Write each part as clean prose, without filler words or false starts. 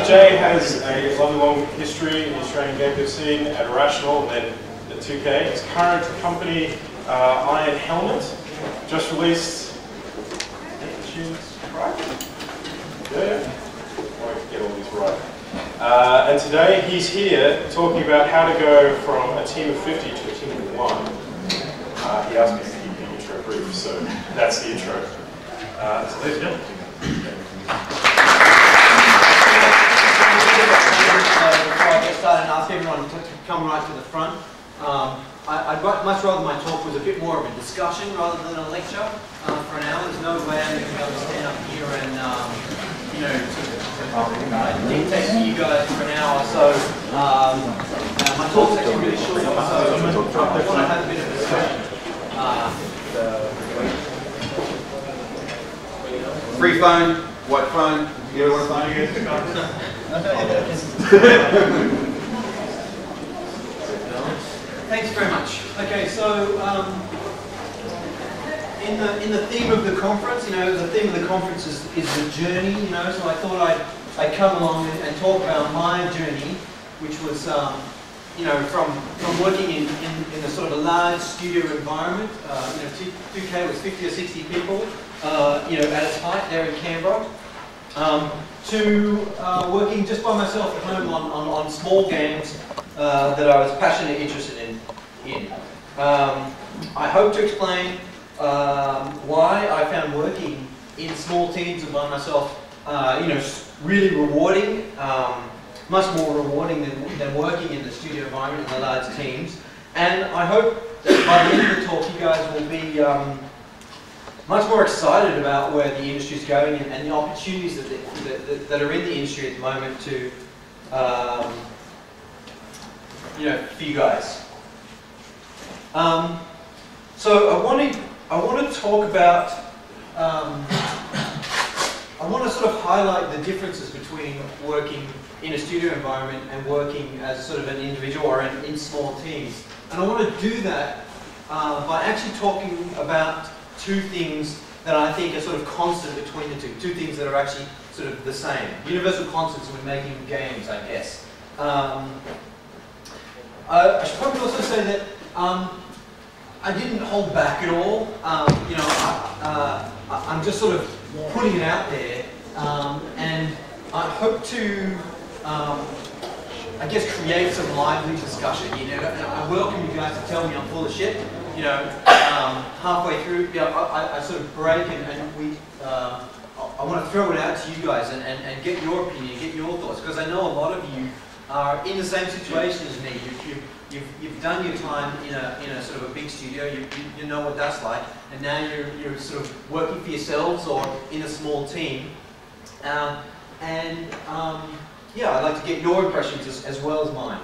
Jay has a lovely long history in the Australian game dev scene at Irrational and then at 2K. His current company, Iron Helmet, just released tunes, right? Yeah. I won't get all these right. And today he's here talking about how to go from a team of 50 to a team of 1. He asked me to keep the intro brief, so that's the intro. So ladies and gentlemen. Before I get started and ask everyone to come right to the front, I'd much rather my talk was a bit more of a discussion rather than a lecture for an hour. There's no way I'm going to be able to stand up here and dictate to you guys for an hour. So my talk's actually really short, so I want to have a bit of a discussion. Free phone, white phone. You ever want a phone again? Thanks very much. Okay, so in the theme of the conference, the theme of the conference is the journey, so I thought I'd come along and talk about my journey, which was from working in a sort of a large studio environment. 2K was 50 or 60 people, at its height there in Canberra. To working just by myself at home on small games that I was passionately interested in. I hope to explain why I found working in small teams and by myself, really rewarding, much more rewarding than working in the studio environment in the large teams. And I hope that by the end of the talk, you guys will be much more excited about where the industry is going and the opportunities that are in the industry at the moment to, for you guys. So I want to talk about, I want to sort of highlight the differences between working in a studio environment and working as sort of an individual or in small teams. And I want to do that by actually talking about two things that I think are sort of constant between the two things that are actually sort of the same. Universal constants when making games, I guess. I should probably also say that I didn't hold back at all. I'm just sort of putting it out there, and I hope to, I guess, create some lively discussion. I welcome you guys to tell me I'm full of shit. Halfway through, I sort of break and we, I want to throw it out to you guys and get your opinion, get your thoughts, because I know a lot of you are in the same situation as me. You've done your time in a sort of a big studio. You know what that's like, and now you're sort of working for yourselves or in a small team. Yeah, I'd like to get your impressions as well as mine.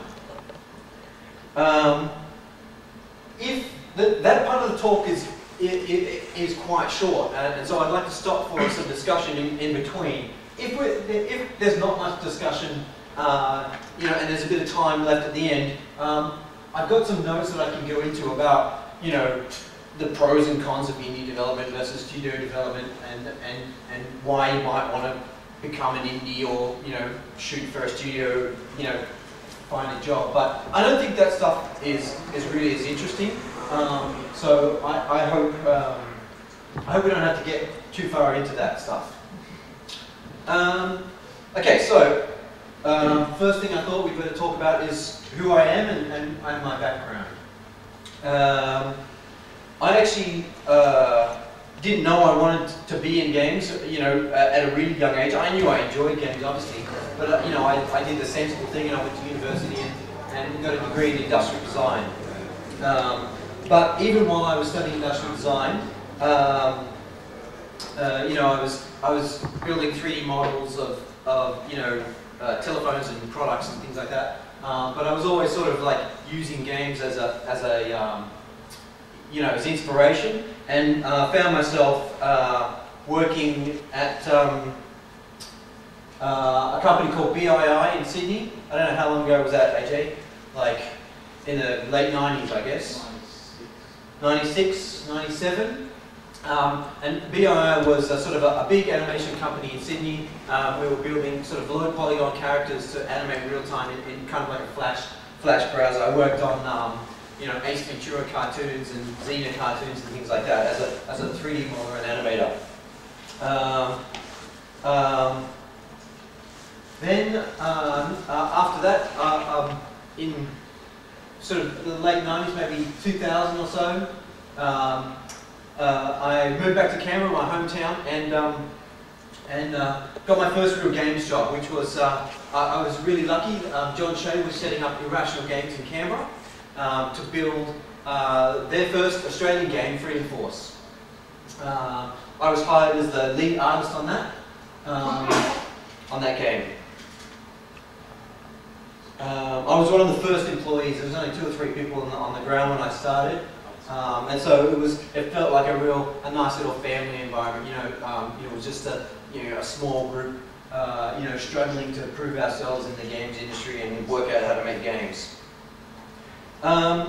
That part of the talk is quite short, and so I'd like to stop for some discussion in between. If there's not much discussion, and there's a bit of time left at the end, I've got some notes that I can go into about, the pros and cons of indie development versus studio development, and why you might want to become an indie or shoot for a studio, find a job. But I don't think that stuff is really as interesting. So I hope we don't have to get too far into that stuff. Okay, so first thing I thought we'd better talk about is who I am and my background. I actually didn't know I wanted to be in games, at a really young age. I knew I enjoyed games, obviously, but I did the sensible thing, and I went to university and got a degree in industrial design. But even while I was studying industrial design, I was building 3D models of telephones and products and things like that. But I was always sort of like using games as inspiration, and found myself working at a company called BII in Sydney. I don't know how long ago was that, AJ? Like in the late 90s, I guess. 96, 97. And BIO was a sort of a big animation company in Sydney. We were building sort of low polygon characters to animate real time in kind of like a flash browser. I worked on you know, Ace Ventura cartoons and Xena cartoons and things like that as a 3D modeler and animator. Then after that, in sort of the late 90s, maybe 2000 or so, I moved back to Canberra, my hometown, and got my first real games job, which was, I was really lucky. John Shea was setting up Irrational Games in Canberra to build their first Australian game, Freedom Force. I was hired as the lead artist on that game. I was one of the first employees. There was only 2 or 3 people on the ground when I started, and so it felt like a nice little family environment. It was just a small group, struggling to prove ourselves in the games industry and work out how to make games. I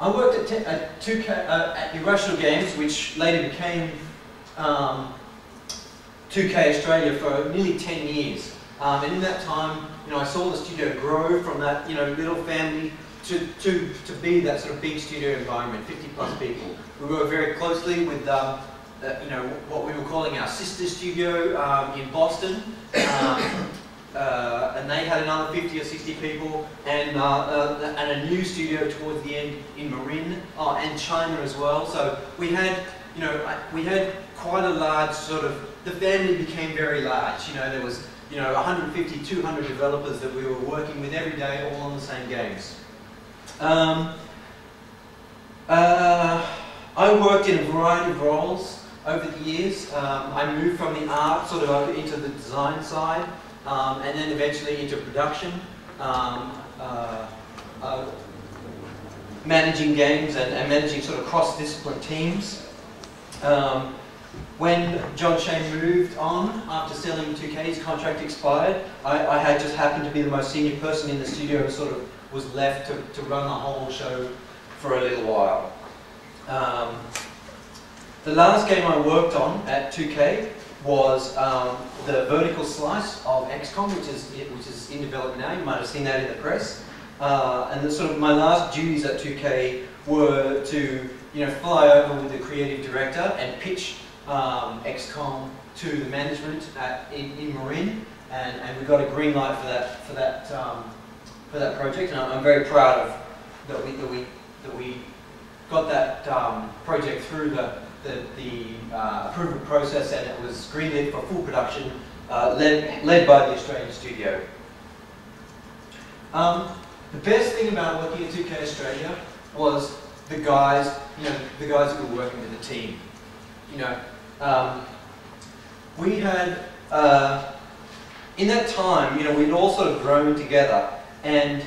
worked at 2K at Irrational Games, which later became 2K Australia for nearly 10 years. And in that time, I saw the studio grow from that, little family to be that sort of big studio environment, 50+ people. We worked very closely with, what we were calling our sister studio in Boston, and they had another 50 or 60 people, and a new studio towards the end in Marin, and China as well. So we had, we had quite a large sort of. The family became very large. There was. 150, 200 developers that we were working with every day, all on the same games. I worked in a variety of roles over the years. I moved from the art sort of into the design side, and then eventually into production, managing games and managing sort of cross-discipline teams. When John Shea moved on after selling 2K, his contract expired. I had just happened to be the most senior person in the studio and sort of was left to run the whole show for a little while. The last game I worked on at 2K was the vertical slice of Xcom, which is in development now. You might have seen that in the press. And sort of my last duties at 2K were to fly over with the creative director and pitch Xcom to the management in Marin, and we got a green light for that project, and I'm very proud of that we got that project through the approval process, and it was greenlit for full production, led by the Australian studio. The best thing about working at 2K Australia was the guys, the guys that were working with the team. We had, in that time, we'd all sort of grown together, and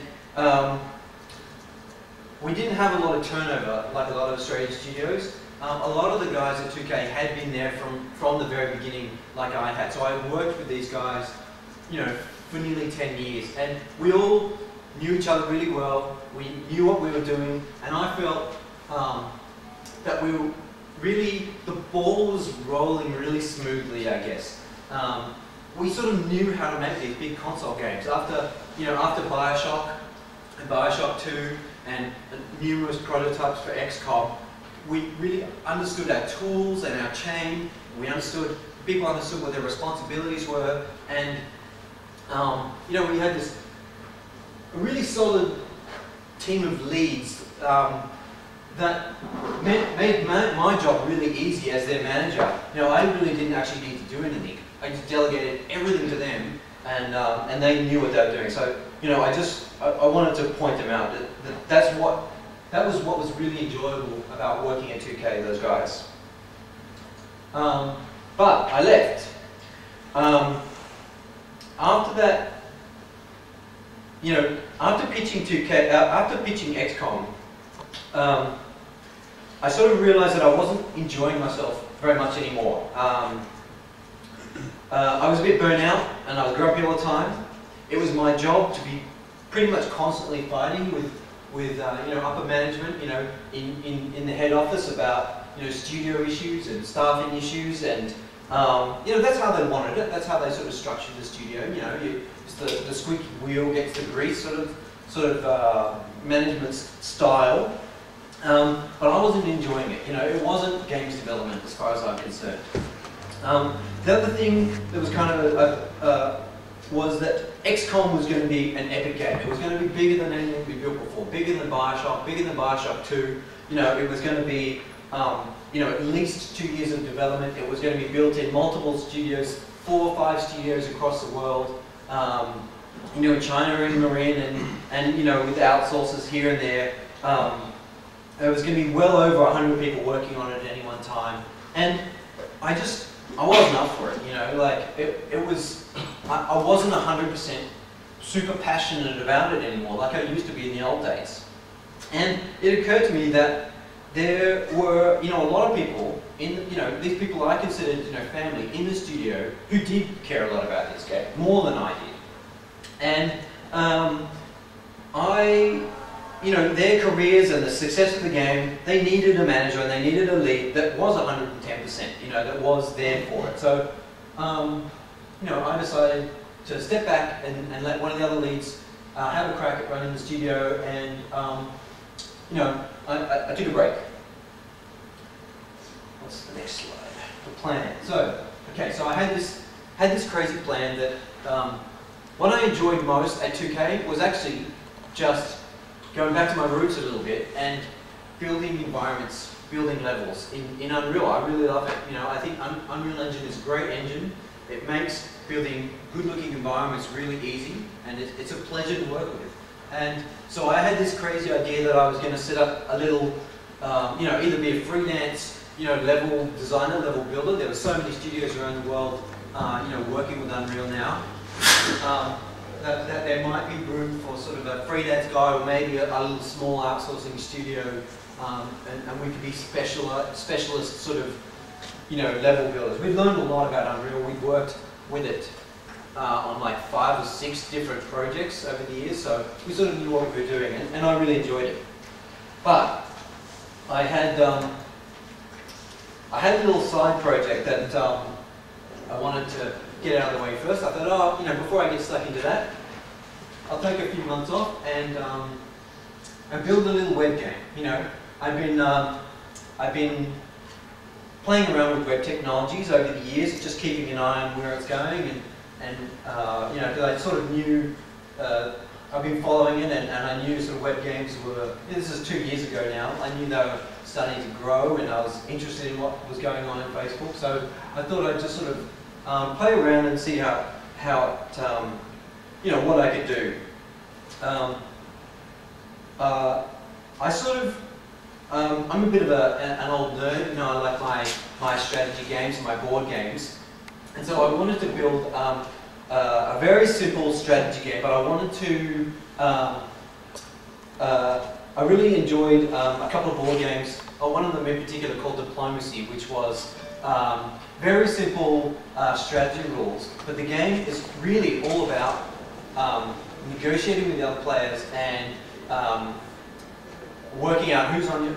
we didn't have a lot of turnover like a lot of Australian studios. A lot of the guys at 2K had been there from the very beginning, like I had. So I worked with these guys, for nearly 10 years, and we all knew each other really well. We knew what we were doing, and I felt that we were really, the ball was rolling really smoothly, I guess. We sort of knew how to make these big console games. After Bioshock and Bioshock 2 and numerous prototypes for Xcom, we really understood our tools and our chain. People understood what their responsibilities were, and we had this really solid team of leads that made my job really easy as their manager. I really didn't actually need to do anything. I just delegated everything to them, and they knew what they were doing. So, I wanted to point them out. That was what was really enjoyable about working at 2K, those guys. But I left. After that, after pitching 2K, after pitching Xcom, I sort of realized that I wasn't enjoying myself very much anymore. I was a bit burnt out, and I was grumpy all the time. It was my job to be pretty much constantly fighting with upper management, in the head office about studio issues and staffing issues, and that's how they wanted it. That's how they sort of structured the studio. It's the squeaky wheel gets the grease sort of management style. But I wasn't enjoying it. It wasn't games development as far as I'm concerned. The other thing that was kind of was that Xcom was going to be an epic game. It was going to be bigger than anything we built before, bigger than Bioshock, bigger than Bioshock 2. It was going to be at least 2 years of development. It was going to be built in multiple studios, 4 or 5 studios across the world. In China and Marin, and with outsourcers here and there. There was going to be well over 100 people working on it at any one time, and I wasn't up for it. I wasn't 100% super passionate about it anymore, like I used to be in the old days. And it occurred to me that there were, a lot of people these people I considered, family in the studio who did care a lot about this game, more than I did. And their careers and the success of the game, they needed a manager and they needed a lead that was 110%, that was there for it. So, I decided to step back and let one of the other leads have a crack at running the studio, and, I took a break. What's the next slide? The plan. So I had this crazy plan that what I enjoyed most at 2K was actually just going back to my roots a little bit and building environments, building levels in Unreal. I really love it. I think Unreal Engine is a great engine. It makes building good-looking environments really easy, and it's a pleasure to work with. And so I had this crazy idea that I was going to set up a little, either be a freelance, level designer, level builder. There were so many studios around the world, working with Unreal now. That there might be room for sort of a freelance guy, or maybe a little small outsourcing studio, and we could be specialist sort of, level builders. We've learned a lot about Unreal. We've worked with it on like 5 or 6 different projects over the years, so we sort of knew what we were doing, and I really enjoyed it. But I had a little side project that I wanted to get out of the way first. I thought, before I get stuck into that, I'll take a few months off and build a little web game. I've been playing around with web technologies over the years, just keeping an eye on where it's going, and because I sort of knew, I've been following it, and I knew sort of web games were, this is 2 years ago now, I knew they were starting to grow, and I was interested in what was going on in Facebook, so I thought I'd just sort of play around and see how it, what I could do. I sort of, I'm a bit of an old nerd, I like my strategy games and my board games, and so I wanted to build a very simple strategy game, but I wanted to, I really enjoyed a couple of board games, one of them in particular called Diplomacy, which was very simple strategy rules, but the game is really all about negotiating with the other players and working out who's on your,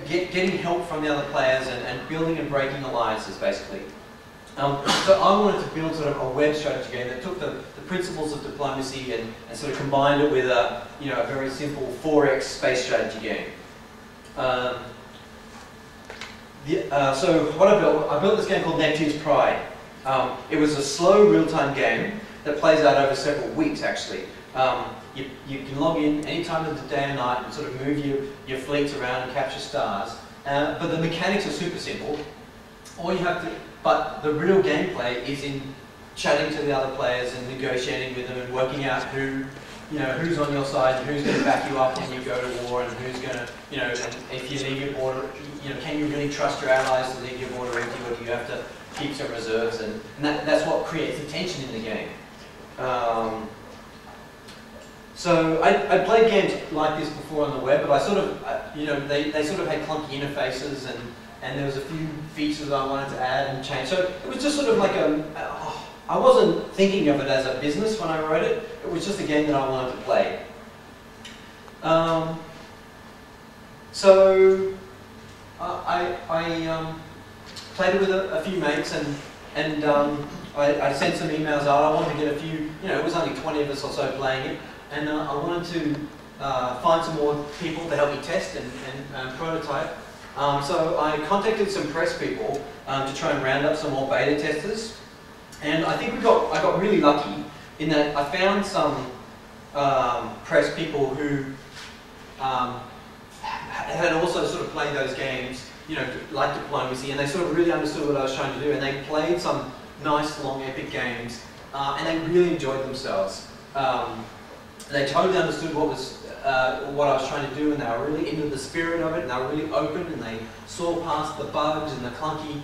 getting help from the other players and building and breaking alliances, basically. So I wanted to build sort of a web strategy game that took the principles of diplomacy and sort of combined it with a a very simple 4X space strategy game. So what I built this game called Neptune's Pride. It was a slow real-time game that plays out over several weeks, actually. You can log in any time of the day and night and sort of move your fleets around and capture stars. But the mechanics are super simple. All you have to, but the real gameplay is in chatting to the other players and negotiating with them and working out who's on your side and who's going to back you up when you go to war, and who's going to, and if you leave your border, can you really trust your allies to leave your border empty, or do you have to keep some reserves? And that's what creates the tension in the game. So I played games like this before on the web, but I sort of, they sort of had clunky interfaces, and there was a few features I wanted to add and change. So it was just sort of like I wasn't thinking of it as a business when I wrote it. It was just a game that I wanted to play. I played it with a few mates, and I sent some emails out. I wanted to get a few, it was only 20 of us or so playing it, and I wanted to find some more people to help me test and prototype. So I contacted some press people to try and round up some more beta testers, and I think I got really lucky in that I found some press people who had also sort of played those games, like Diplomacy, and they sort of really understood what I was trying to do, and they played some nice, long, epic games, and they really enjoyed themselves. They totally understood what I was trying to do, and they were really into the spirit of it, and they were really open, and they saw past the bugs and the clunky,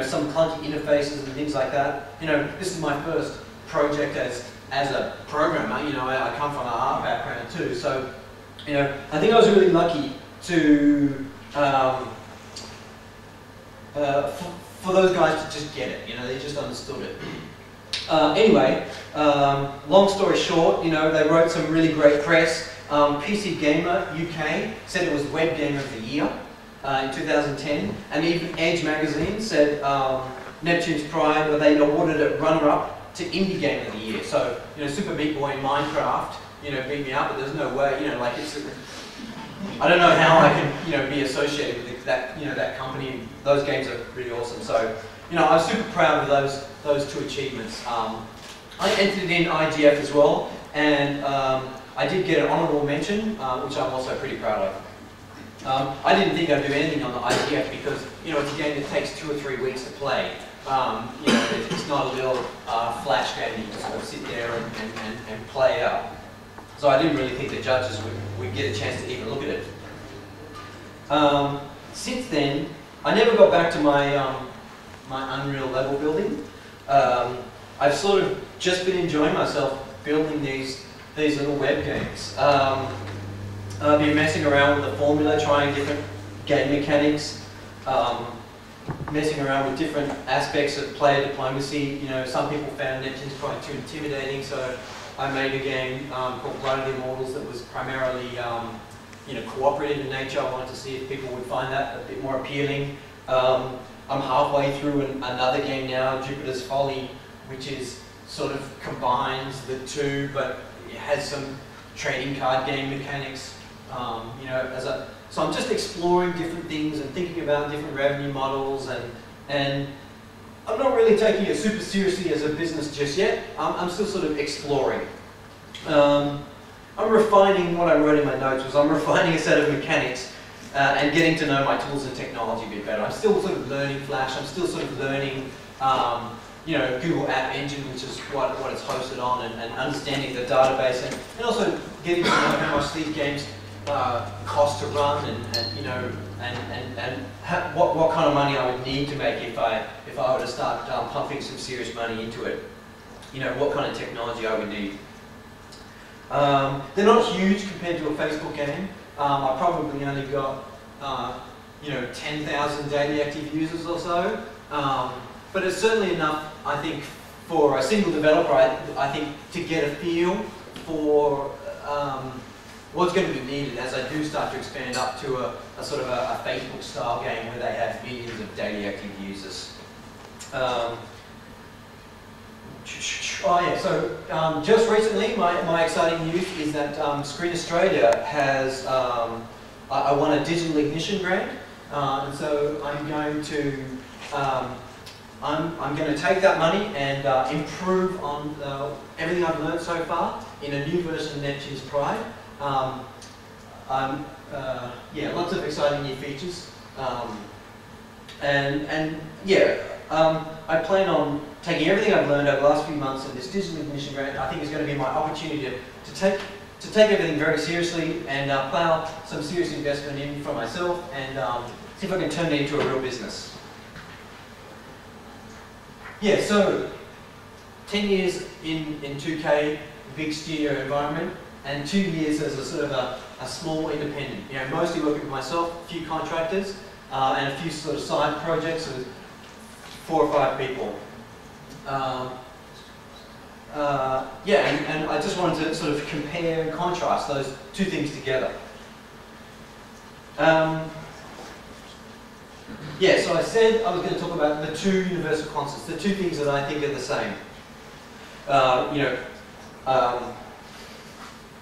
some clunky interfaces and things like that. This is my first project as a programmer. I come from an art background too, so I think I was really lucky to for those guys to just get it. They just understood it. Anyway, long story short, they wrote some really great press. PC Gamer UK said it was Web Game of the Year in 2010, and even Edge magazine said Neptune's Pride, or they awarded it runner-up to Indie Game of the Year. So, Super Meat Boy in Minecraft, beat me up, but there's no way, I don't know how I can, be associated with that, that company. Those games are really awesome. So, I was super proud of those two achievements. I entered in IGF as well, and I did get an honourable mention, which I'm also pretty proud of. I didn't think I'd do anything on the IGF because, it's a game that takes 2 or 3 weeks to play. It's not a little flash game you can sort of sit there and play out. So I didn't really think the judges would get a chance to even look at it. Since then, I never got back to my my Unreal level building. I've sort of just been enjoying myself building these little web games. I've been messing around with the formula, trying different game mechanics, messing around with different aspects of player diplomacy. Some people found Neptune's quite too intimidating, so I made a game called Blood of the Immortals that was primarily cooperative in nature. I wanted to see if people would find that a bit more appealing. I'm halfway through another game now, Jupiter's Folly, which is sort of combines the two, but it has some trading card game mechanics. So I'm just exploring different things and thinking about different revenue models, and I'm not really taking it super seriously as a business just yet. I'm still sort of exploring. I'm refining what I wrote in my notes. I'm refining a set of mechanics and getting to know my tools and technology a bit better. I'm still sort of learning Flash. I'm still sort of learning, Google App Engine, which is what it's hosted on, and understanding the database, and also getting to know how much these games cost to run, and what kind of money I would need to make if I were to start pumping some serious money into it. What kind of technology I would need. They're not huge compared to a Facebook game. I probably only got 10,000 daily active users or so, but it's certainly enough, I think, for a single developer. I think to get a feel for what's going to be needed as I do start to expand up to a sort of a Facebook-style game where they have millions of daily active users. So just recently, my exciting news is that Screen Australia has, I won a Digital Ignition grant, and so I'm going to take that money and improve on everything I've learned so far in a new version of Neptune's Pride. Lots of exciting new features, I plan on taking everything I've learned over the last few months in this Digital Ignition grant. I think is going to be my opportunity to take everything very seriously and plow some serious investment in for myself and see if I can turn it into a real business. Yeah, so 10 years in 2K, big studio environment, and 2 years as a sort of a small independent. Mostly working with myself, a few contractors, and a few sort of side projects with 4 or 5 people. And I just wanted to sort of compare and contrast those two things together. Yeah, so I said I was going to talk about the two universal constants, the two things that I think are the same.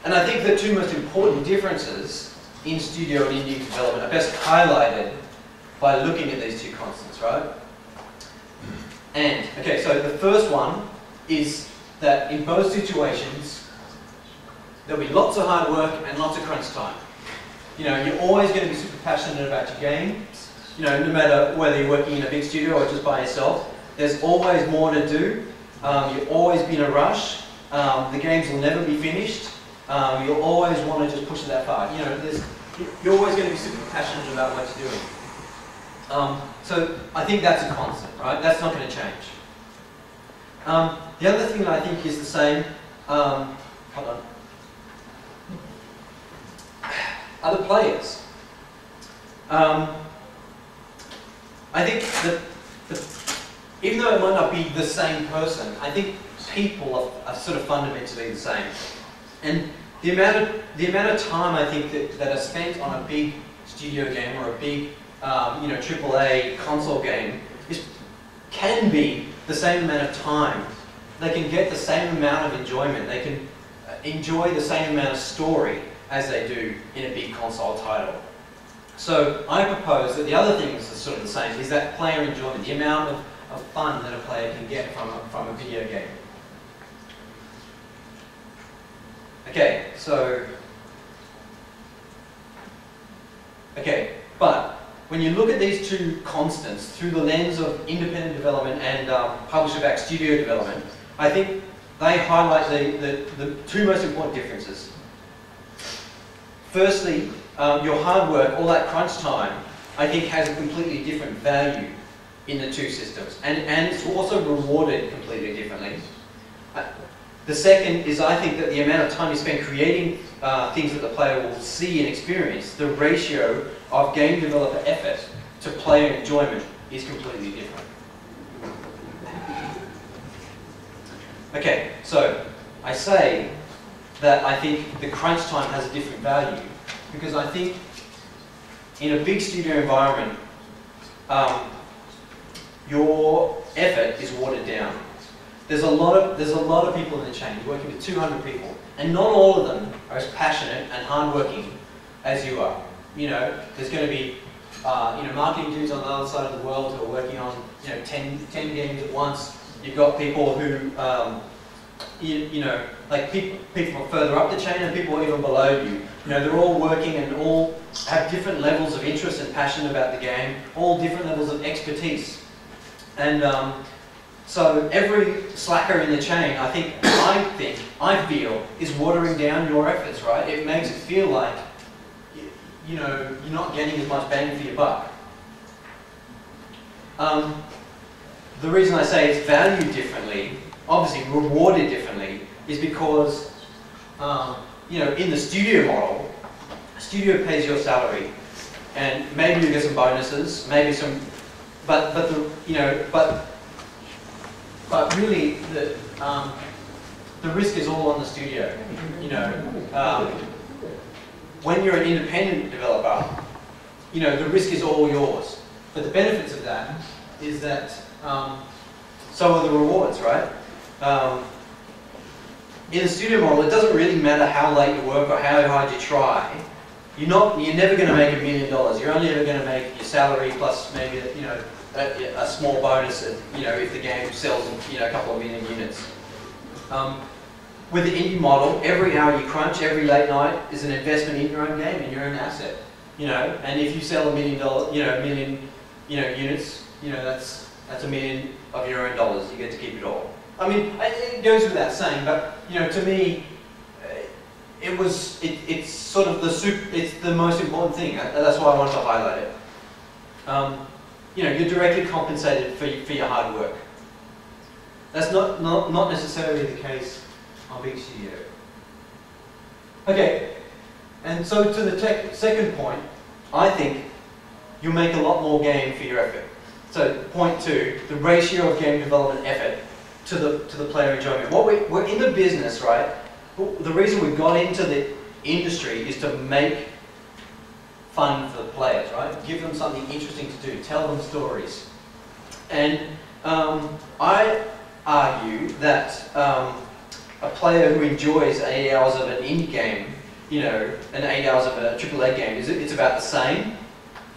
And I think the two most important differences in studio and indie development are best highlighted by looking at these two constants, right? And, okay, so the first one is that in both situations, there'll be lots of hard work and lots of crunch time. You know, you're always going to be super passionate about your game. You know, no matter whether you're working in a big studio or just by yourself, there's always more to do. You'll always be in a rush. The games will never be finished. You'll always want to just push it that far. You know, you're always going to be super passionate about what you're doing. So I think that's a constant, right? That's not going to change. The other thing that I think is the same, hold on, are the players. I think that even though it might not be the same person, I think people are sort of fundamentally the same. And the amount of time I think that are spent on a big studio game or a big AAA console game can be the same amount of time. They can get the same amount of enjoyment. They can enjoy the same amount of story as they do in a big console title. So I propose that the other thing that's sort of the same is that player enjoyment, the amount of fun that a player can get from a video game. Okay, so, but when you look at these two constants through the lens of independent development and publisher-backed studio development, I think they highlight the two most important differences. Firstly, your hard work, all that crunch time, I think has a completely different value in the two systems. And it's also rewarded completely differently. The second is I think that the amount of time you spend creating things that the player will see and experience, the ratio of game developer effort to player enjoyment is completely different. Okay, so I say that I think the crunch time has a different value because I think in a big studio environment, your effort is watered down. There's a lot of people in the chain. You're working with 200 people, and not all of them are as passionate and hardworking as you are. You know, there's going to be marketing dudes on the other side of the world who are working on 10 games at once. You've got people who people further up the chain and people even below you. You know, they're all working and all have different levels of interest and passion about the game, all different levels of expertise. And so every slacker in the chain, I feel, is watering down your efforts, right? It makes it feel like, you're not getting as much bang for your buck. The reason I say it's valued differently, obviously rewarded differently, is because, in the studio model, a studio pays your salary, and maybe you get some bonuses, maybe some, but really the risk is all on the studio. When you're an independent developer, the risk is all yours. But the benefits of that is that so are the rewards, right? In the studio model, it doesn't really matter how late you work or how hard you try. You're never going to make $1 million. You're only ever going to make your salary plus maybe a small bonus if the game sells a couple of million units. With the indie model, every hour you crunch, every late night is an investment in your own game, in your own asset. And if you sell $1 million, units, that's $1 million of your own dollars. You get to keep it all. I mean, it goes without saying, but to me, it's sort of it's the most important thing. That's why I wanted to highlight it. You're directly compensated for your hard work. That's not necessarily the case on Big Studio. Okay, and so to the second point, I think you'll make a lot more game for your effort. So point 2, the ratio of game development effort to the player enjoyment. We're in the business, right? The reason we got into the industry is to make fun for the players, right? Give them something interesting to do. Tell them stories. And I argue that a player who enjoys 8 hours of an indie game, you know, and 8 hours of a AAA game, it's about the same.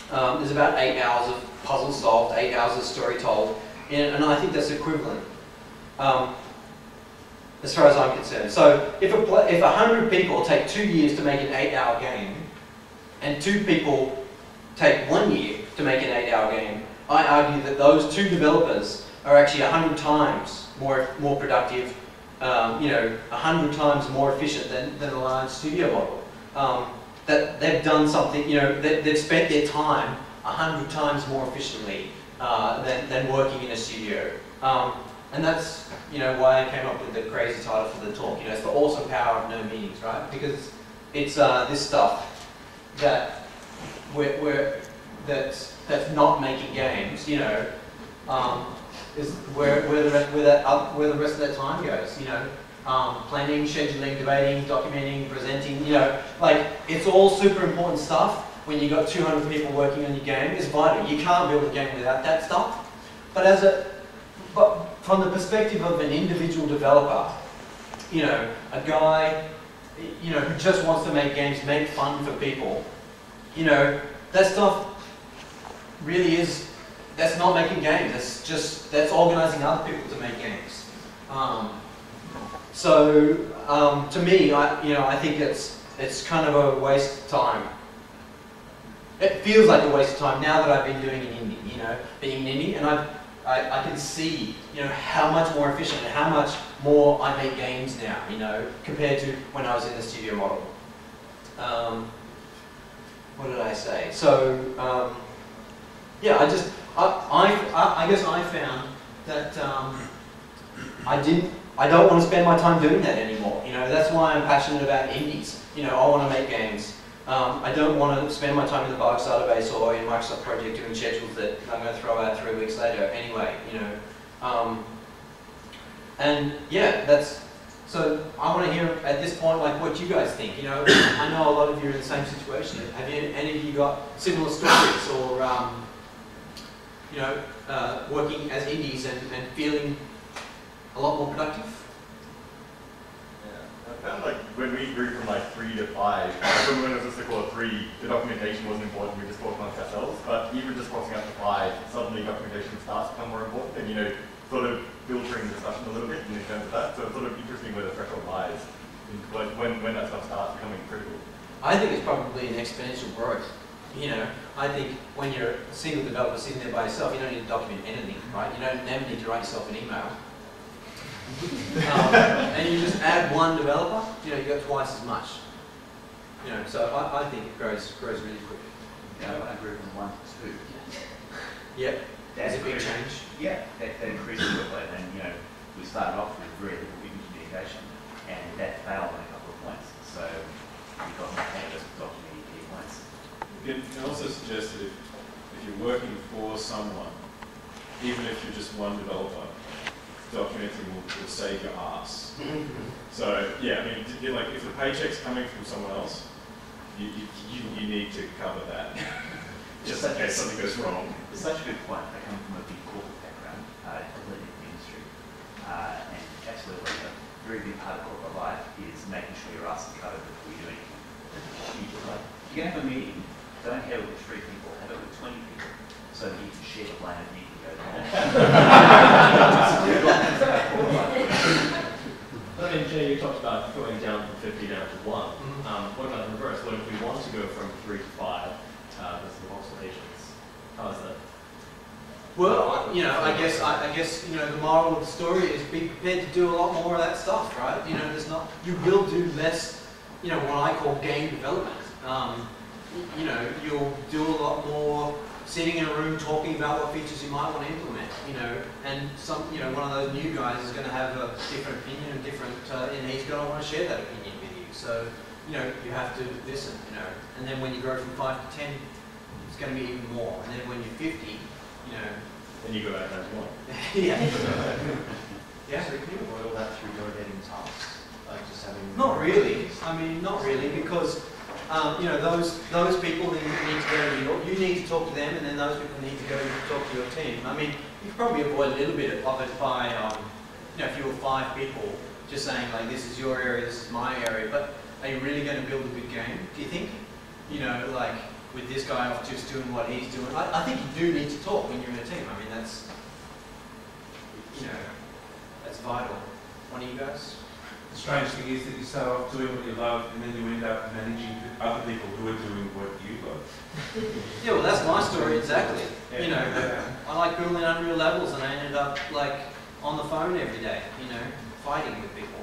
There's about 8 hours of puzzle solved, 8 hours of story told, and I think that's equivalent, as far as I'm concerned. So if 100 people take 2 years to make an 8-hour game, and 2 people take 1 year to make an 8-hour game, I argue that those 2 developers are actually 100 times more productive, you know, 100 times more efficient than a large studio model. That they've done something, you know, they've spent their time 100 times more efficiently than working in a studio. And that's, you know, why I came up with the crazy title for the talk. You know, it's the awesome power of no meetings, right? Because it's this stuff that that's not making games, you know, is where the rest of that time goes, you know. Planning, scheduling, debating, documenting, presenting, you know, like, it's all super important stuff. When you've got 200 people working on your game, it's vital. You can't build a game without that stuff. But from the perspective of an individual developer, you know, a guy, you know, who just wants to make games, make fun for people, you know, that stuff really is, that's not making games. That's organizing other people to make games. So to me, I think it's kind of a waste of time. It feels like a waste of time now that I've been doing an indie, you know, being an indie, and I can see, you know, how much more efficient and how much more I make games now, you know, compared to when I was in the studio model. What did I say? So yeah, I guess I found that I don't want to spend my time doing that anymore. You know, that's why I'm passionate about indies. You know, I want to make games. I don't want to spend my time in the Bioshock database or in Microsoft Project doing schedules that I'm going to throw out 3 weeks later anyway, you know. And yeah, so I want to hear at this point, like, what you guys think. You know, I know a lot of you are in the same situation. Have any of you got similar stories or, you know, working as indies and feeling a lot more productive? Yeah, I found like when we grew from like 3 to 5, when it was just a core 3, the documentation wasn't important, we just talked amongst ourselves, but even just crossing up to 5, suddenly documentation starts to become more important, and you know, sort of filtering discussion a little bit in terms of that, so it's sort of interesting where the threshold lies, when that stuff starts becoming critical. I think it's probably an exponential growth. You know, I think when you're a single developer sitting there by yourself, you don't need to document anything, right? You don't never need to write yourself an email. And you just add 1 developer, you know, you got twice as much. You know, so I think it grows really quick. Yeah, I agree from 1 to 2. Yep, that's a big change. Yeah, that increases the workload, and you know, we started off with very little written communication, and that failed on a couple of points. So we got my papers documenting key points. You can also suggest that if you're working for someone, even if you're just 1 developer, documenting will save your ass. So yeah, I mean, like, if the paycheck's coming from someone else, you need to cover that, just in case something goes wrong. It's such a good point. I come from a big corporate background, completely in the industry, and absolutely a very big part of corporate life is making sure your ass is covered before you do anything. Like, if you're going to have a meeting, don't have it with 3 people, have it with 20 people, so that you can share the blame and you can go down. I mean, Jay, you talked about going down from 50 down to 1. What about the reverse? What if we want to go from 3 to 5 with the consultations? How is that? Well, you know, I guess, you know, the moral of the story is be prepared to do a lot more of that stuff, right? You know, you will do less, you know, what I call game development. You know, you'll do a lot more sitting in a room talking about what features you might want to implement, you know, and you know, one of those new guys is going to have a different opinion and and he's going to want to share that opinion with you. So, you know, you have to listen, you know, and then when you grow from 5 to 10, it's going to be even more, and then when you're 50, you know. Then you go back down to 1. Yeah. Yeah. So can you avoid all that through delegating tasks? Like just having... Not really. I mean, not really, because you know, those people need to go to your, you need to talk to them, and then those people need to go talk to your team. I mean, you could probably avoid a little bit of it by, you know, if you were 5 people, just saying like, this is your area, this is my area, but are you really going to build a good game, do you think? You know, like, with this guy off just doing what he's doing. I think you do need to talk when you're in a team. I mean, that's, you know, that's vital. One of you guys? The strange thing is that you start off doing what you love and then you end up managing other people who are doing what you love. Yeah, well, that's my story, exactly. Yeah. You know, I like building Unreal levels and I ended up, like, on the phone every day, you know, fighting with people,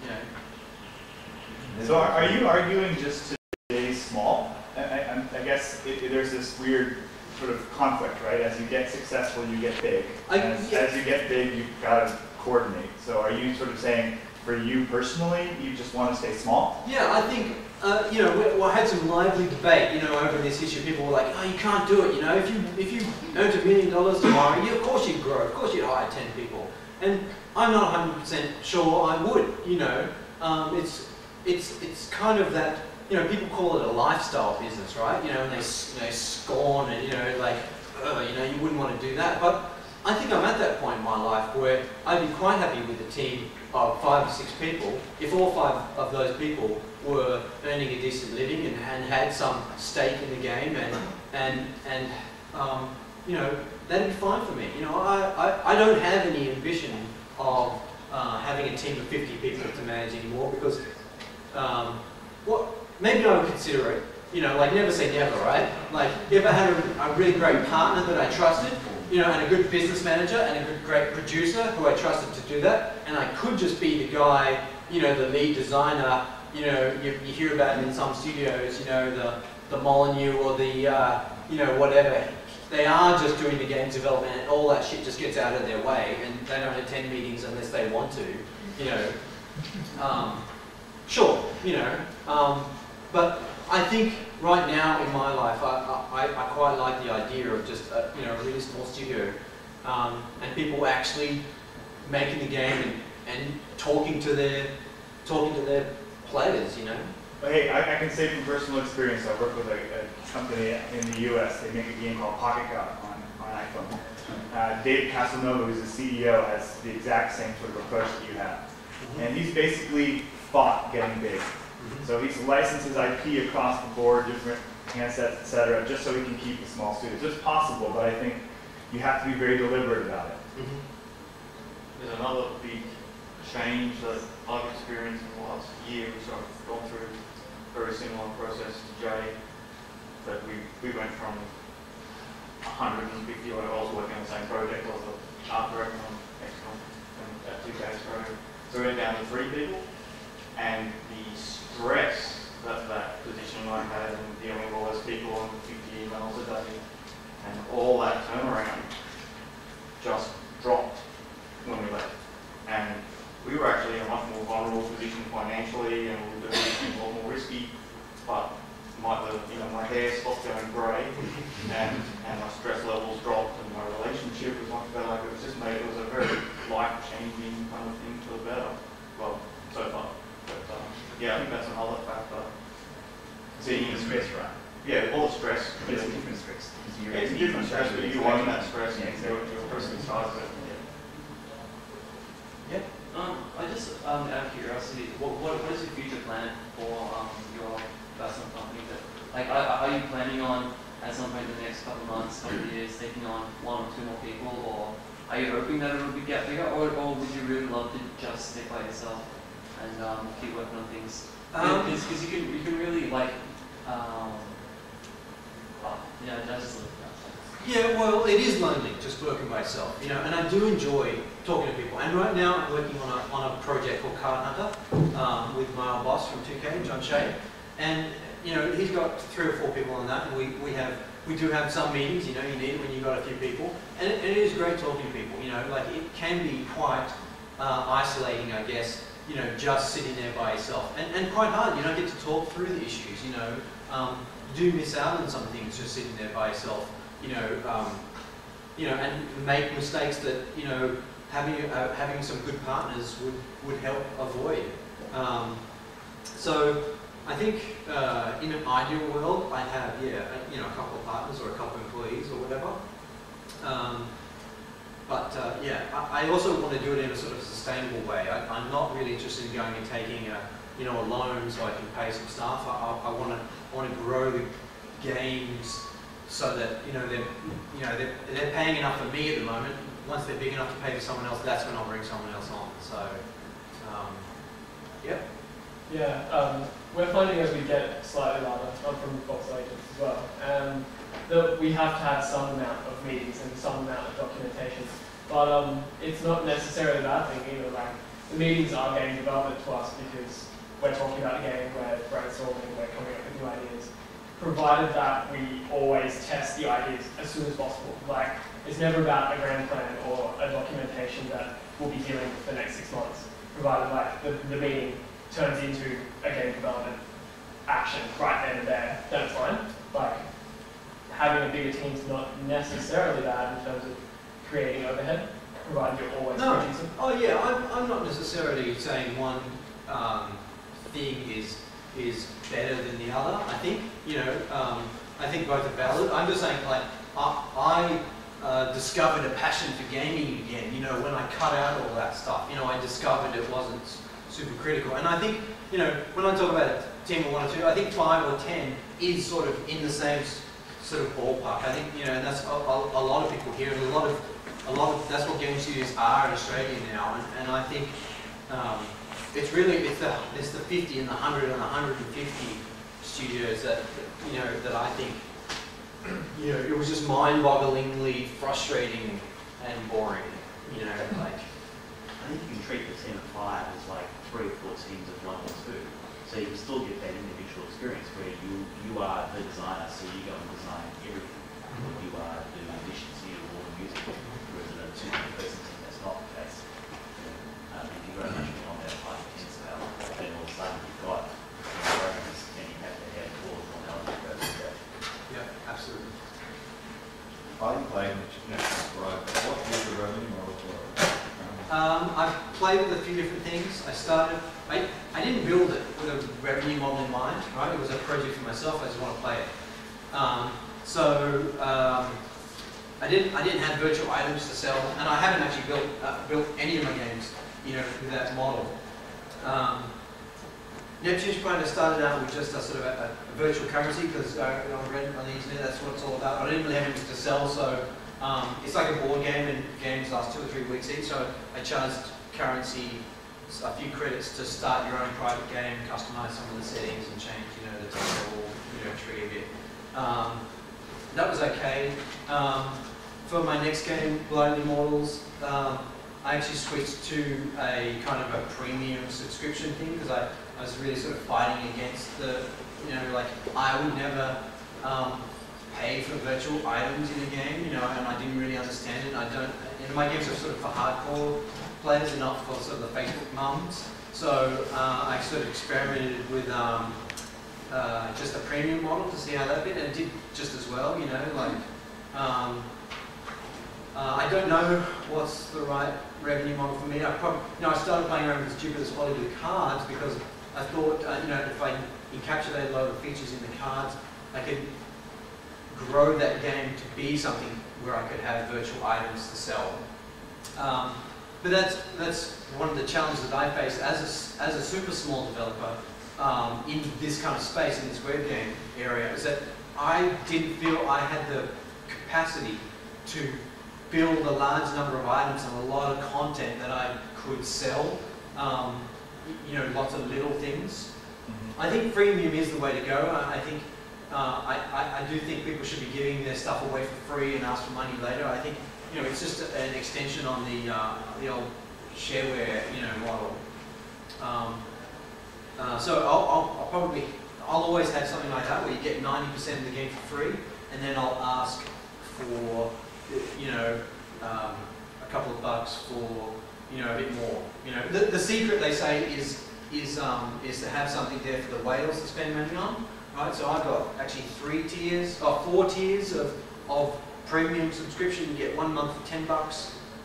you know. So are you arguing just to stay small? I guess there's this weird sort of conflict, right? As you get successful, you get big. As you get big, you've got to coordinate. So are you sort of saying, for you personally, you just want to stay small? Yeah, I think, you know, I had some lively debate, you know, over this issue. People were like, oh, you can't do it, you know. If you earned $1 million tomorrow, of course you'd grow. Of course you'd hire 10 people. And I'm not 100% sure I would, you know. It's kind of that, you know, people call it a lifestyle business, right? You know, and they scorn it, you know, like, you know, you wouldn't want to do that. But I think I'm at that point in my life where I'd be quite happy with a team of 5 or 6 people if all 5 of those people were earning a decent living and had some stake in the game and you know, that'd be fine for me. You know, I don't have any ambition of having a team of 50 people to manage anymore because maybe I would consider it. You know, like never say never, right? Like if I had a really great partner that I trusted, you know, and a good business manager and a great producer who I trusted to do that, and I could just be the guy, you know, the lead designer, you know, you hear about it in some studios, you know, the Molyneux or the, you know, whatever. They are just doing the game development and all that shit just gets out of their way and they don't attend meetings unless they want to, you know. Sure, you know, but I think right now in my life, I quite like the idea of just, you know, a really small studio and people actually making the game and talking to their players, you know. But hey, I can say from personal experience, I work with a company in the US. They make a game called Pocket Cup on iPhone. Dave Casanova, who's the CEO, has the exact same sort of approach that you have. And he's basically fought getting big. So he's licensed his IP across the board, different handsets, etc., just so he can keep a small studio. So it's possible, but I think you have to be very deliberate about it. There's another big change that I've experienced in the last year, which I've gone through a very similar process to Jay, that we went from 150, when I was working on the same project, I was the art director on Xcom and at 2K's project. So we went down to 3 people, and the stress that position I had and dealing with all those people and 50 emails a day and all that turnaround just dropped when we left. And we were actually in a much more vulnerable position financially and we were doing things a lot more risky, but my hair stopped going grey and my stress levels dropped and my relationship was much better. Like it was a very life-changing kind of thing for the better. Well, so far. But yeah, I think that's another factor. Seeing the stress, right? Yeah, all the stress. But it's a different stress. It's a different stress, but you own that stress and exactly. you're a person inside of it. Yeah. I just, out of curiosity, what is your future plan for your investment company? Like, are you planning on, at some point in the next couple of months, couple of years, taking on 1 or 2 more people, or are you hoping that it will get bigger, or would you really love to just stick by yourself and keep working on things? Because you can really like, yeah, that's. Yeah, well, it is lonely just working by itself, you know, and I do enjoy talking to people. And right now I'm working on a project called Card Hunter with my old boss from 2K, John Shea. And, you know, he's got 3 or 4 people on that, and we do have some meetings, you know, you need it when you've got a few people. And it is great talking to people, you know, like it can be quite isolating, I guess, you know, just sitting there by yourself. And quite hard, you don't get to talk through the issues, you know. You do miss out on some things just sitting there by yourself. You know, and make mistakes that, you know, having some good partners would help avoid. So, I think in an ideal world, I'd have, a couple of partners or a couple of employees or whatever. I also want to do it in a sort of sustainable way. I'm not really interested in going and taking a loan so I can pay some staff. I want to grow the games so that they're paying enough for me at the moment. Once they're big enough to pay for someone else, that's when I'll bring someone else on. So, yeah. Yeah, we're finding as we get slightly larger, I'm from Fox Agents as well, that we have to have some amount of meetings and some amount of documentation. But it's not necessarily a bad thing either. Like, the meetings are game development to us because we're talking about a game, we're brainstorming, we're coming up with new ideas, provided that we always test the ideas as soon as possible. Like, it's never about a grand plan or a documentation that we'll be dealing with for the next 6 months, provided like the meeting turns into a game development action right then and there, then it's fine. Like, having a bigger team's not necessarily bad in terms of creating overhead, provided you're always producing. Oh yeah, I'm not necessarily saying one thing is better than the other. I think, I think both are valid. I'm just saying, like, I discovered a passion for gaming again, when I cut out all that stuff. I discovered it wasn't super critical. And I think, when I talk about a team of 1 or 2, I think 5 or 10 is sort of in the same sort of ballpark. I think, and that's a lot of people here, and a lot of that's what game studios are in Australia now. And I think it's the 50 and the 100 and the 150 studios that I think it was just mind-bogglingly frustrating and boring. Like, I think you can treat the team of 5 as like 3 or 4 teams of 1 or 2. So you can still get that individual experience where you are the designer, so you go and design everything. You are doing additions, you do all the music. Whereas in a 2-person team, that's not the case. If you very much get on that 5 to 10 scale, then all of a sudden you've got programs and you have to add all the element goes with that. Yeah, absolutely. I played Neptune, right? What is the revenue model for it? I've played with a few different things. I didn't build it with a revenue model in mind, right? It was a project for myself. I just want to play it. I didn't have virtual items to sell, and I haven't actually built any of my games, with that model. Neptune's kind of started out with just a sort of a virtual currency because I read on the internet that's what it's all about. I didn't really have anything to sell, so it's like a board game, and games last 2 or 3 weeks each. So I charged currency, a few credits to start your own private game, customize some of the settings, and change, the table, tree a bit. That was okay. For my next game, Blood Immortals, I actually switched to a kind of a premium subscription thing because I was really sort of fighting against the, I would never pay for virtual items in a game, and I didn't really understand it. My games are sort of for hardcore players and not for sort of the Facebook mums. So I sort of experimented with just a premium model to see how that did, and it did just as well, I don't know what's the right revenue model for me. I started playing around with stupid as folly with cards because I thought, if I encapsulated a lot of features in the cards, I could grow that game to be something where I could have virtual items to sell. But that's one of the challenges that I face as a super small developer in this kind of space, in this web game area, is that I didn't feel I had the capacity to build a large number of items and a lot of content that I could sell, lots of little things. Mm-hmm. I think freemium is the way to go. I think I do think people should be giving their stuff away for free and ask for money later. I think it's just an extension on the old shareware model. So I'll always have something like that where you get 90% of the game for free, and then I'll ask for a couple of bucks for a bit more. The secret, they say, is to have something there for the whales to spend money on. Right, so I've got actually 4 tiers of premium subscription. You get 1 month for $10,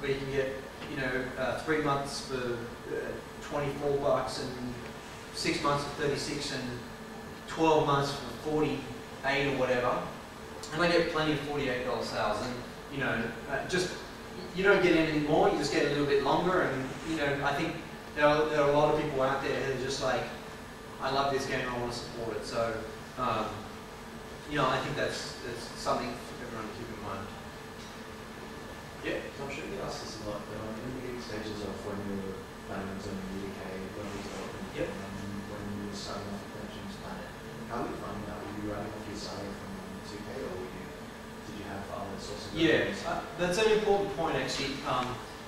where you can get 3 months for $24, and 6 months for $36, and 12 months for 48 or whatever, and I get plenty of $48 sales, and you know, just you don't get anything more, you just get a little bit longer, and you know, I think there are a lot of people out there who are just like, I love this game, I want to support it. So, you know, I think that's something for everyone to keep in mind. Yeah. So I'm sure you asked this a lot, but in the beginning stages of when you were planning on doing the UK, when you were Yep. when you were starting off with Neptune's Planet, how were you finding that? Were you running off your salary from 2K, or did you have other sources of Yeah, that's an important point actually.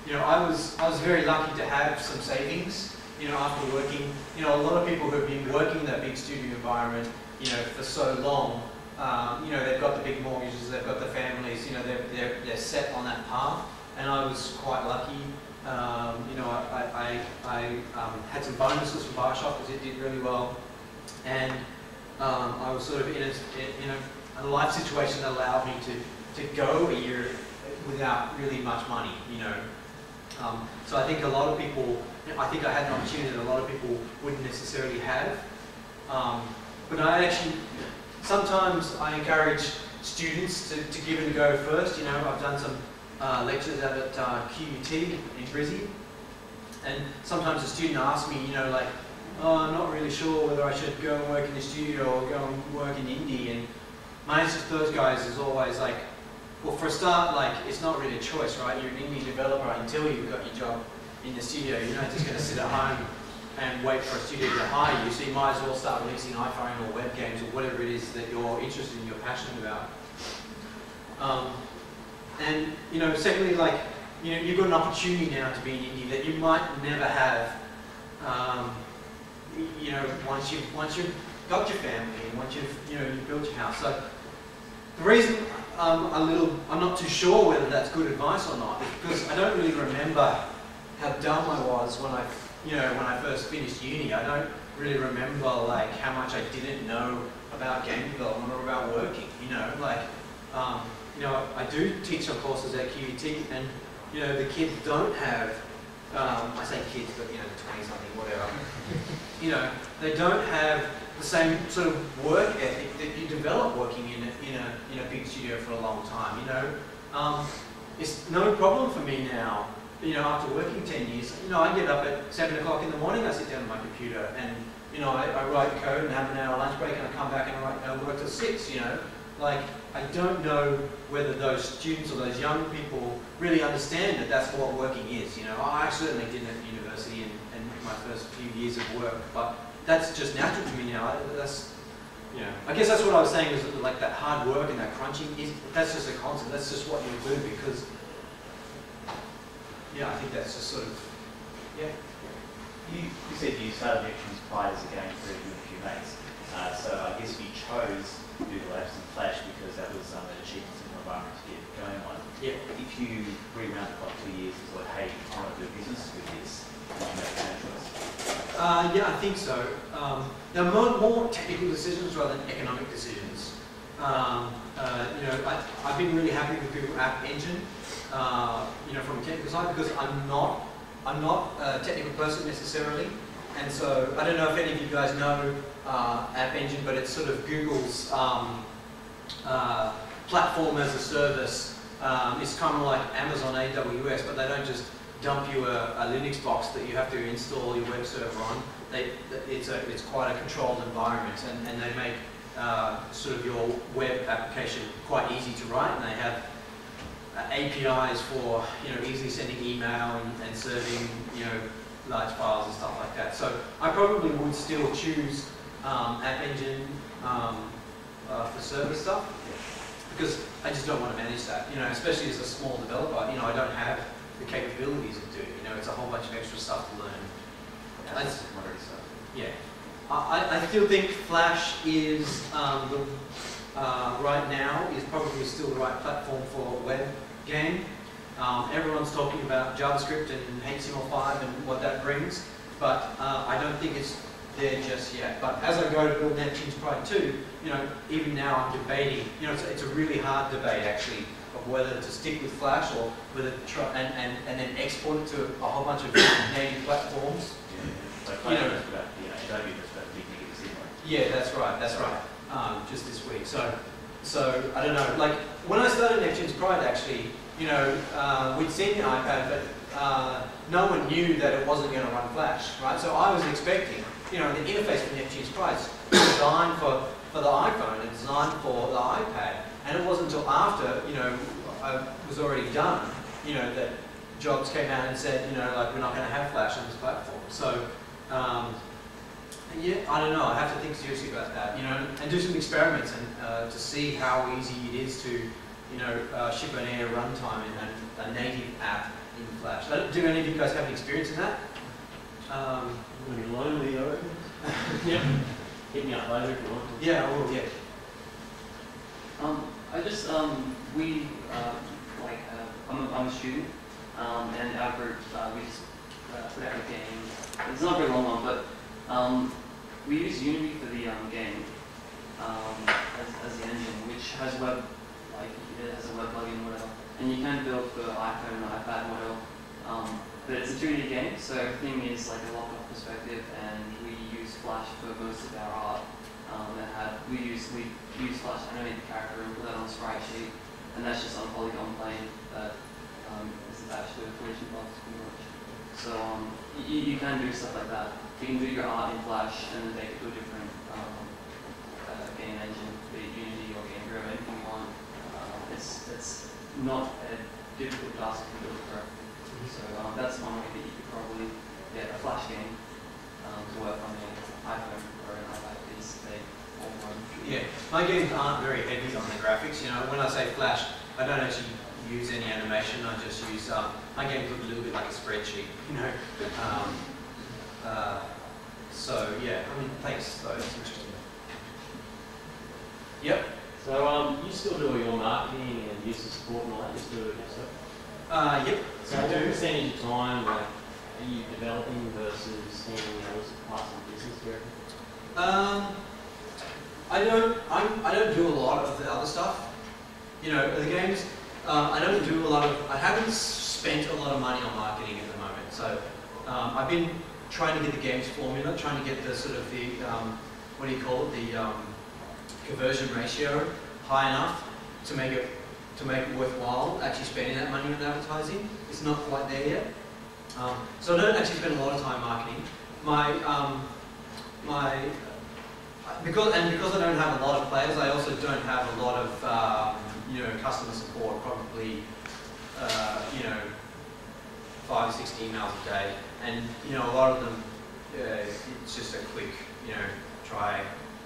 You know, I was very lucky to have some savings. You know, after working, you know, a lot of people who have been working in that big studio environment, you know, for so long, you know, they've got the big mortgages, they've got the families, you know, they're set on that path. And I was quite lucky. You know, I had some bonuses from Bioshock because it did really well, and I was sort of in a life situation that allowed me to go a year without really much money. You know, so I think a lot of people. I think I had an opportunity that a lot of people wouldn't necessarily have. But I actually, sometimes I encourage students to give it a go first. You know, I've done some lectures out at QUT in Brizzy, and sometimes a student asks me, you know, like, oh, I'm not really sure whether I should go and work in the studio or go and work in indie. And my answer to those guys is always like, well, for a start, like, it's not really a choice, right? You're an indie developer until you've got your job in the studio. You're not just going to sit at home and wait for a studio to hire you. So you might as well start releasing iPhone or web games or whatever it is that you're interested in, you're passionate about. And you know, secondly, like, you know, you've got an opportunity now to be an indie that you might never have. You know, once you've got your family and once you've built your house. So the reason I'm not too sure whether that's good advice or not is because I don't really remember how dumb I was when I first finished uni. I don't really remember like how much I didn't know about game development or about working. You know, like you know, I do teach some courses at QUT, and you know, the kids don't have. I say kids, but you know, the 20-something, whatever. You know, they don't have the same sort of work ethic that you develop working in a big studio for a long time. You know, it's no problem for me now. You know, after working 10 years, you know, I get up at 7 o'clock in the morning, I sit down at my computer and, you know, I write code and have an hour lunch break and I come back and work till 6, you know. Like, I don't know whether those students or those young people really understand that that's what working is, you know. I certainly didn't at university and my first few years of work, but that's just natural to me now. That's, you know, I guess that's what I was saying is that, like, that hard work and that crunching, that's just a concept, that's just what you'll do because, yeah, I think that's just sort of, yeah. You said you started Neptune's Pride as a game for you and a few mates. So I guess you chose to do the labs in Flash because that was an achievement in the environment to get going on. Yeah. If you rewound the clock 2 years and thought, hey, I want to do business with this, would you make the same choice? Yeah, I think so. There are more technical decisions rather than economic decisions. You know, I've been really happy with Google App Engine. You know, from a technical side, because I'm not a technical person necessarily, and so I don't know if any of you guys know App Engine, but it's sort of Google's platform as a service. It's kind of like Amazon AWS, but they don't just dump you a Linux box that you have to install your web server on. It's quite a controlled environment, and they make sort of your web application quite easy to write, and they have APIs for, you know, easily sending email and serving, you know, large files and stuff like that. So I probably would still choose App Engine for server stuff because I just don't want to manage that. You know, especially as a small developer, you know, I don't have the capabilities of doing it. You know, it's a whole bunch of extra stuff to learn. Yeah, that's commodity stuff. Yeah, I still think Flash is right now is probably still the right platform for a web game. Everyone's talking about JavaScript and HTML5 and what that brings, but I don't think it's there just yet. But as I go to build Neptune's Pride 2, you know, even now I'm debating, you know, it's a really hard debate actually of whether to stick with Flash or whether to try and then export it to a whole bunch of native platforms. Yeah. So Flash is about, you know, Adobe is about big negative signal. Yeah, that's right. Just this week. So I don't know. Like when I started Neptune's Pride, actually, you know, we'd seen the iPad, but no one knew that it wasn't going to run Flash, right? So I was expecting, you know, the interface for Neptune's Pride is designed for the iPhone and designed for the iPad, and it wasn't until after, you know, I was already done, you know, that Jobs came out and said, you know, like we're not going to have Flash on this platform. So. Yeah, I don't know. I have to think seriously about that, you know, and do some experiments and to see how easy it is to, you know, ship an air runtime in a native app in Flash. Do any of you guys have any experience in that? When you're lonely, I reckon. Yep. Hit me up later if you want to. Yeah, I will. Yeah. I just I'm a student, and our group we just put out a game. It's not a very long one, but. We use Unity for the game as the engine, which has web, like it has a web plugin or whatever, and you can build for iPhone, iPad, whatever. But it's a 2D game, so everything is like a lock-off perspective, and we use Flash for most of our art. We use Flash to animate the character and put that on a sprite sheet, and that's just on a polygon plane that is attached to a collision box pretty much. So you can do stuff like that. You can do your art in Flash and then take it to a different game engine, be it Unity or Game Builder, anything you want. It's not a difficult task to build correctly. So that's one way that you could probably get a Flash game to work on an iPhone or an iPad piece. They all run. Yeah, my games aren't very heavy on the graphics. You know, when I say Flash, I don't actually use any animation. I just use my games look a little bit like a spreadsheet. You know. So yeah, I mean, thanks though, it's interesting. Yep. So you still do all your marketing and user support and all that, you still do it yourself? Yep. So what percentage of time, like, are you developing versus handling those parts of the business, do you reckon? I don't do a lot of the other stuff. You know, the games, I haven't spent a lot of money on marketing at the moment. So I've been trying to get the game's formula, trying to get the sort of the, what do you call it, the conversion ratio high enough to make it worthwhile actually spending that money on advertising. It's not quite there yet. So I don't actually spend a lot of time marketing. Because I don't have a lot of players, I also don't have a lot of you know, customer support. Probably 5 or 6 emails a day, and you know, a lot of them it's just a quick, you know, try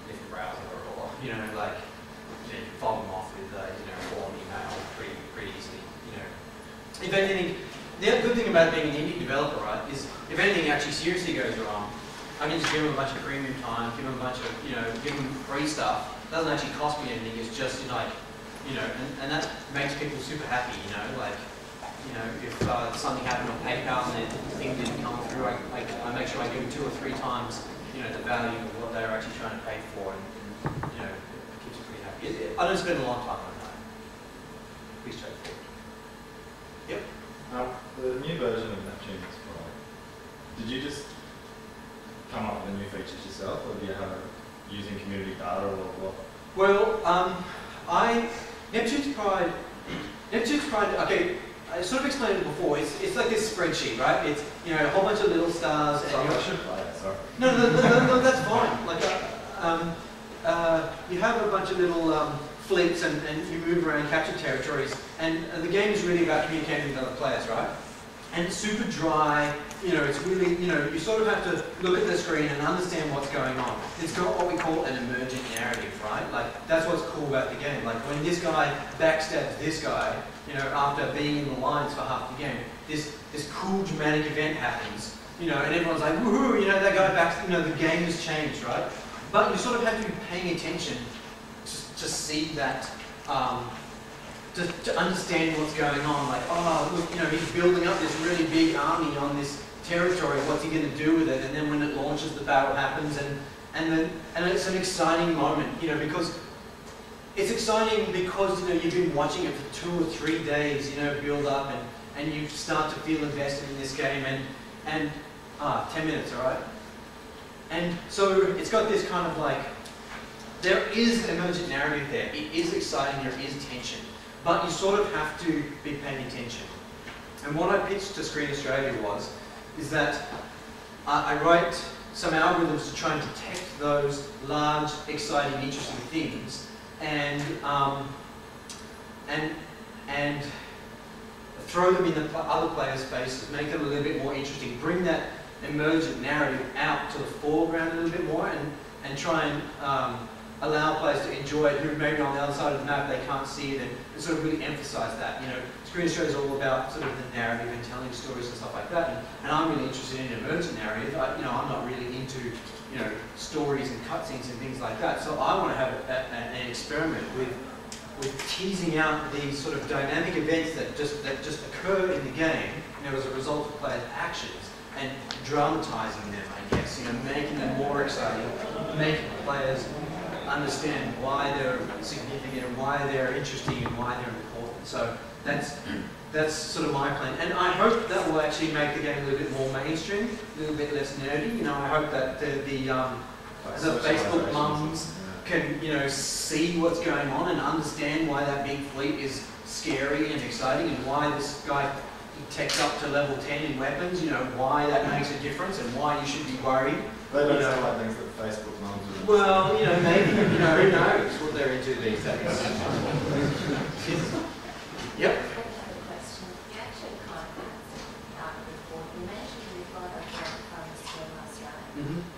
different browser or you know, like you fob them off with you know, warm email pretty easily. You know, if anything, the good thing about being an indie developer, right, is if anything actually seriously goes wrong, I can just give them a bunch of premium time, give them a bunch of, you know, give them free stuff. It doesn't actually cost me anything. It's just like, you know, and that makes people super happy. You know, like, you know, if something happened on PayPal and the thing didn't come through, I make sure I give them 2 or 3 times, you know, the value of what they're actually trying to pay for, and you know, it keeps them pretty happy. I don't spend a lot of time on that. Pretty straightforward. Yep. The new version of Neptune is did you just come up with the new features yourself, or do you have using community data, or what? Well, Neptune's Pride, okay, I sort of explained it before, it's like this spreadsheet, right? It's, you know, a whole bunch of little stars. Sorry, I should play it, sorry. No, that's fine. Like, you have a bunch of little fleets and you move around, capture territories, and the game is really about communicating with other players, right? And it's super dry, you know, it's really, you know, you sort of have to look at the screen and understand what's going on. It's got what we call an emergent narrative, right? Like, that's what's cool about the game. Like, when this guy backstabs this guy, you know, after being in the lines for half the game, this cool dramatic event happens, you know, and everyone's like, woohoo, you know, that guy backs, you know, the game has changed, right? But you sort of have to be paying attention to see that, to understand what's going on. Like, oh, look, you know, he's building up this really big army on this territory. What's he going to do with it? And then when it launches, the battle happens, and it's an exciting moment, you know, because it's exciting because, you know, you've been watching it for 2 or 3 days, you know, build up, and you start to feel invested in this game, and 10 minutes, all right? And so it's got this kind of like, there is emergent narrative there. It is exciting, there is tension. But you sort of have to be paying attention. And what I pitched to Screen Australia is that I write some algorithms to try and detect those large, exciting, interesting things and throw them in the other players' spaces, make them a little bit more interesting, bring that emergent narrative out to the foreground a little bit more and try and allow players to enjoy it who maybe on the other side of the map they can't see it and sort of really emphasise that. You know, Screen Australia is all about sort of the narrative and telling stories and stuff like that. And I'm really interested in emergent narrative. I'm not really into stories and cutscenes and things like that. So I want to have an experiment with teasing out these sort of dynamic events that just occur in the game, as a result of players' actions, and dramatising them, I guess. Making them more exciting, making players understand why they're significant and why they're interesting and why they're important. So that's sort of my plan. And I hope that will actually make the game a little bit more mainstream, a little bit less nerdy. I hope that the Facebook mums can, see what's going on and understand why that big fleet is scary and exciting and why this guy techs up to level 10 in weapons, why that makes a difference and why you should be worried. They don't sound like things that Facebook mums would. Well, maybe, who knows what they're into these days. Yep.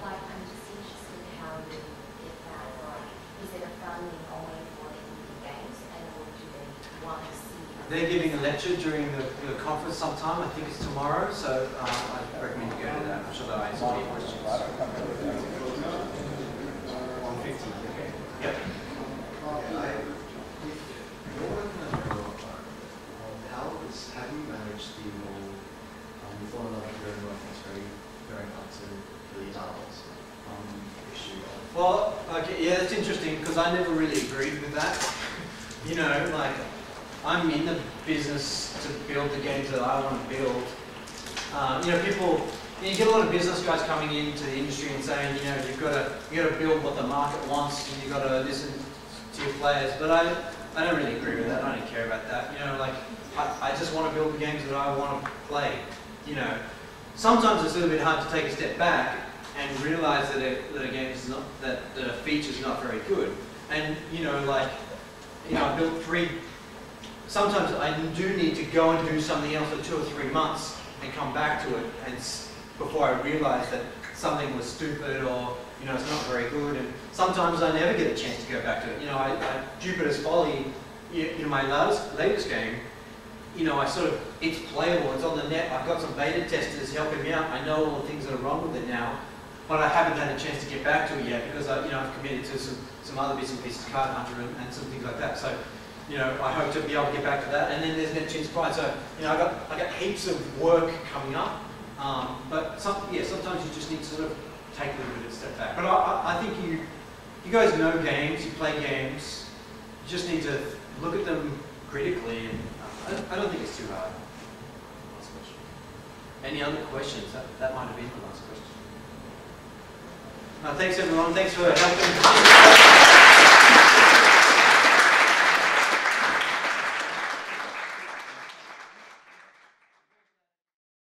Like, I'm just interested in how you get that. Like, is it a funding only for indie games, and or do they want to see? They're giving a lecture during the conference sometime. I think it's tomorrow, so I recommend you go to that. I'm sure they'll answer all your questions. 150. Okay. Yep. Have you managed the whole, you thought about very well, very up to the adults issue of... Well, okay, yeah, that's interesting because I never really agreed with that. Like, I'm in the business to build the games that I want to build. People, you get a lot of business guys coming into the industry and saying, you've got to build what the market wants and you've got to listen to your players. But I don't really agree with that. I don't care about that. I just want to build the games that I want to play. Sometimes it's a little bit hard to take a step back and realise that a game is not, that a feature is not very good. And I built 3. Sometimes I do need to go and do something else for 2 or 3 months and come back to it, and before I realise that something was stupid or it's not very good. And sometimes I never get a chance to go back to it. Jupiter's Folly, my latest game. It's playable, it's on the net, I've got some beta testers helping me out, I know all the things that are wrong with it now, but I haven't had a chance to get back to it yet because I've committed to some other bits and pieces, Card Hunter and some things like that. So, I hope to be able to get back to that. And then there's Neptune's Pride. So, I got heaps of work coming up, but sometimes you just need to sort of take a little bit of a step back. But I think you guys know games, you play games, you just need to look at them critically, and I don't think it's too hard. Last question. Any other questions? That might have been the last question. Thanks everyone. Thanks for helping.